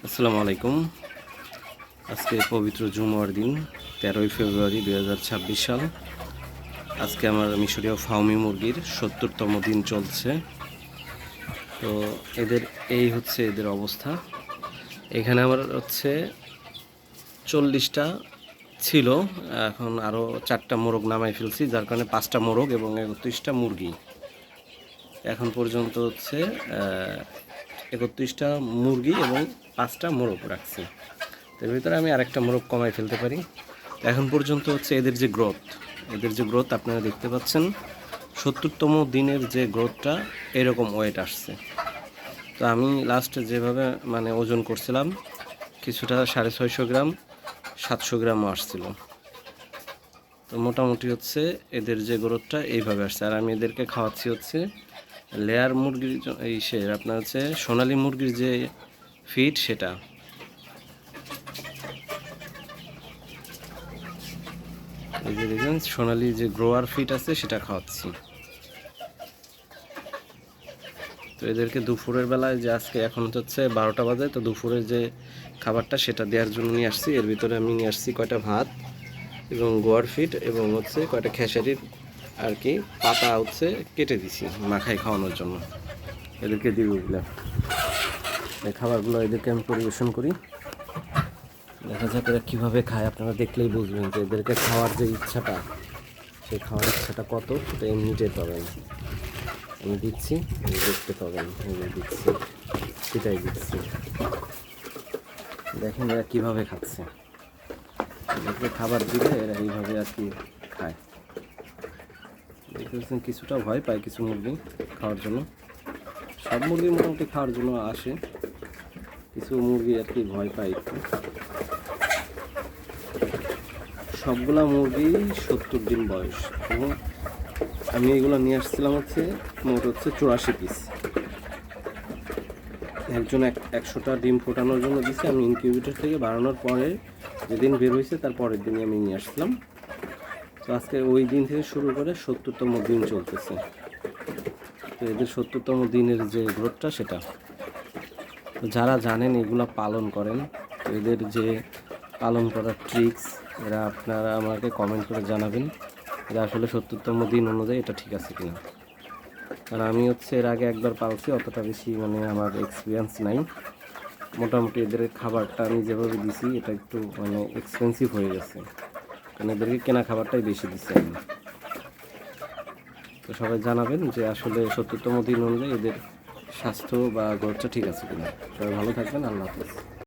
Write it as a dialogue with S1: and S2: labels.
S1: আসসালামু আলাইকুম। আজকে পবিত্র জুমার দিন 13ই ফেব্রুয়ারি 2026 সাল। আজকে আমার মিশরীয় ফাউমি মুরগির 70তম দিন চলছে। তো এদের অবস্থা। এখানে আমার 40টা ছিল, এখন আরও 4টা মোরগ নামাই ফেলছি, যার কারণে 5টা মোরগ এবং 31টা মুরগি। এখন পর্যন্ত 31টা মুরগি এবং 5টা মোরগ রাখছি। এর ভিতরে আমি আরেকটা মোরগ কমাই ফেলতে পারি। এখন পর্যন্ত এদের যে গ্রোথ আপনারা দেখতে পাচ্ছেন, 70তম দিনের যে গ্রোথটা এরকম ওয়েট আসছে। তো আমি লাস্টে যেভাবে ওজন করছিলাম, কিছুটা 650 গ্রাম 700 গ্রামও আসছিল। তো মোটামুটি এদের যে গ্রোথটা এইভাবে আসছে। আর আমি এদেরকে খাওয়াচ্ছি লেয়ার মুরগির আপনার সোনালী মুরগির যে ফিড, সেটা এই যে দেখেন সোনালী যে গ্রোয়ার ফিড আছে সেটা খাওয়াচ্ছি। তো এদেরকে দুপুরের বেলায় যে আজকে এখন 12টা বাজে, তো দুপুরের যে খাবারটা সেটা দেওয়ার জন্য নিয়ে আসছি। এর ভিতরে আমি নিয়ে আসছি কয়টা ভাত এবং গোয়ার ফিড এবং কয়টা খেসারির আর কি পাতা কেটে দিছি মাখাই খাওয়ানোর জন্য। এদেরকে দিব বুঝলাম। এই খাবারগুলো এদেরকে আমি পরিবেশন করি, দেখা যাক এরা কীভাবে খায়। আপনারা দেখলেই বুঝবেন যে এদেরকে খাওয়ার যে ইচ্ছাটা, সেই খাওয়ার ইচ্ছাটা কত, সেটা এমনি টের পাবেন। আমি দিচ্ছি, দেখতে পাবেন, দিচ্ছি, সেটাই দিচ্ছি। দেখেন এরা কীভাবে খাচ্ছে। এদেরকে খাবার দিলে এরা এইভাবে আর কি খায়। দেখতেছেন কিছুটা ভয় পায় কিছু মুরগি খাওয়ার জন্য। সব মুরগি মোটামুটি খাওয়ার জন্য আসে, কিছু মুরগি আর কি ভয় পায় একটু। সবগুলা মুরগি 70 দিন বয়স এবং আমি এগুলো নিয়ে আসছিলাম মোট 84 পিস। একজন 100টা ডিম ফোটানোর জন্য দিচ্ছি। আমি ইনকিউবেটর থেকে বাড়ানোর পরে যেদিন বের হয়েছে তার পরের দিনই আমি নিয়ে আসছিলাম। তো আজকে ওই দিন থেকে শুরু করে 70তম দিন চলতেছে। তো এদের 70তম দিনের যে গ্রোথটা, সেটা তো যারা জানেন, এগুলা পালন করেন, এদের যে পালন করার ট্রিক্স, এরা আপনারা আমাকে কমেন্ট করে জানাবেন যে আসলে 70তম দিন অনুযায়ী এটা ঠিক আছে কিনা। কারণ আমি এর আগে একবার পালছি, অতটা বেশি আমার এক্সপিরিয়েন্স নাই। মোটামুটি এদের খাবারটা আমি যেভাবে দিছি, এটা একটু এক্সপেন্সিভ হয়ে গেছে, কারণ এদেরকে কেনা খাবারটাই বেশি দিচ্ছি আমি। তো সবাই জানাবেন যে আসলে 70তম দিন অনুযায়ী এদের স্বাস্থ্য বা গ্রোথটা ঠিক আছে কিনা। সবাই ভালো থাকবেন। আল্লাহ হাফেজ।